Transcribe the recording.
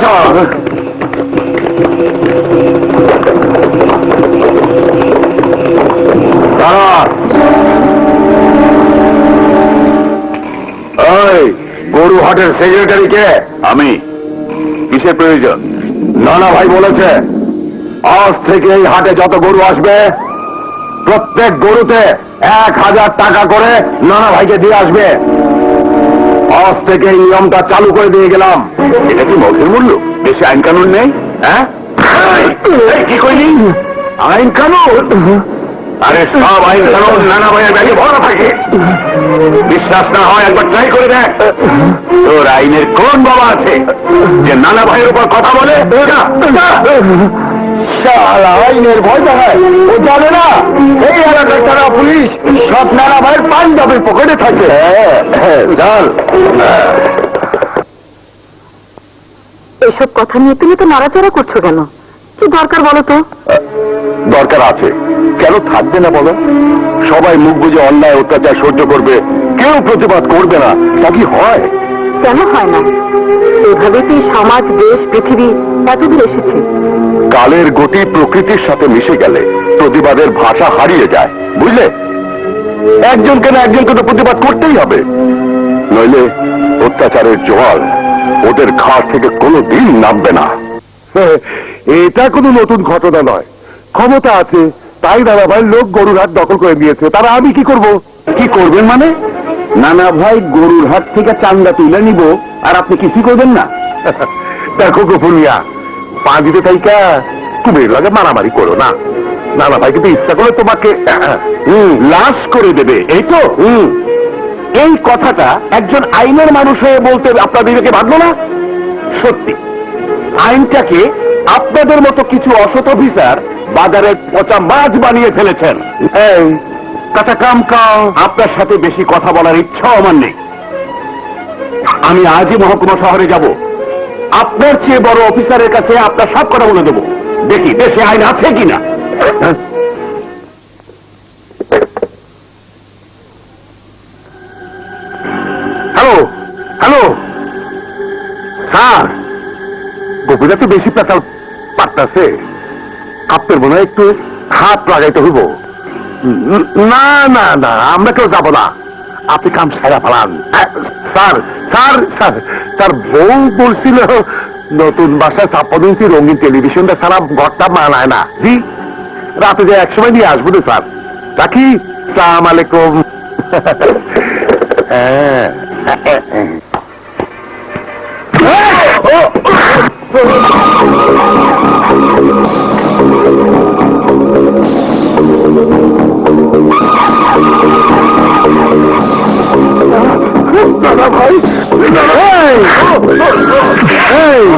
আসো। ওই গরু হাটের সেক্রেটারি কে? আমি। কিসের প্রয়োজন? নানা ভাই বলেছে আজ থেকে এই হাটে যত গরু আসবে প্রত্যেক গরুতে 1000 টাকা করে নানা ভাইকে দিয়ে আসবে। আজ থেকে এই নিয়মটা চালু করে দিয়ে গেলাম। এটা কি মৌসুম মূল্য? দেশে আইন কানুন নেই? হ্যাঁ, কি কইলি? আইন কানুন? আরে সব আইন কানুন নানা ভাইয়ের ব্যাগে ভরা থাকে। বিশ্বাস না হয় একবার ট্রাই করে দেখ। তোর আইনের কোন বাবা আছে যে নানা ভাইয়ের উপর কথা বলে? আইনের ভয় দেখায়, ও জানে না এই এলাকার যারা পুলিশ সব নানা ভাইয়ের পাঞ্জাবের পকেটে থাকে। চল। এসব কথা নিয়ে তুমি তো নড়াচড়া করছো কেন? কি দরকার বলো তো? দরকার আছে, কেন থাকবে না বলো? সবাই মুখ বুঝে অন্যায় অত্যাচার সহ্য করবে, কেউ প্রতিবাদ করবে না, তা কি হয়? কেন হয় না? এভাবে কি সমাজ, দেশ, পৃথিবী এতদূর এসেছে। কালের গতি প্রকৃতির সাথে মিশে গেলে প্রতিবাদের ভাষা হারিয়ে যায়, বুঝলে? একজনকে না একজনকে তো প্রতিবাদ করতেই হবে, নইলে অত্যাচারের জোয়ার ওদের ঘাট থেকে কোনোদিন নামবে না। এটা কোনো নতুন ঘটনা নয়। ক্ষমতা আছে তাই নানা ভাই লোক গরুর হাট দখল করে নিয়েছে, তারা আমি কি করব? কি করবেন মানে? নানা ভাই গরুর হাট থেকে চান্দা তুলে নিব আর আপনি কিছু করবেন না? দেখো গোপনিয়া, পা দিতে থাইকা তুমি এর লাগে মারামারি করো না। নানা ভাই কিন্তু ইচ্ছা করে তোমাকে লাশ করে দেবে, এই তো। এই কথাটা একজন আইনের মানুষ হয়ে বলতে আপনার বিবেকে বাঁধলো না? সত্যি আইনটাকে আপনাদের মতো কিছু অসৎ অফিসার বাজারের পচা মাছ বানিয়ে ফেলেছেন। এই কাটা কাম কাম, আপনার সাথে বেশি কথা বলার ইচ্ছাও আমার নেই। আমি আজই মহকুমা শহরে যাব, আপনার চেয়ে বড় অফিসারের কাছে আপনার সব কথা বলে দেবো, দেখি দেশে আইন আছে কিনা। হ্যালো হ্যালো স্যার, গোপীরা তো বেশি পেতাল পারতেছে, আপনার মনে হয় একটু হাত লাগাইতে হইব। না না না, আমরা কেউ যাবো না, আপনি কাম সারা ফেলান। স্যার স্যার স্যার স্যার, বউ বলছিল নতুন বাসায় 56 ইঞ্চি রঙিন টেলিভিশনটা সারা ঘরটা মানায় না। জি, রাতে যে একসময় নিয়ে আসবো না স্যার। রাখি, সালাম আলাইকুম। দাদা ভাই,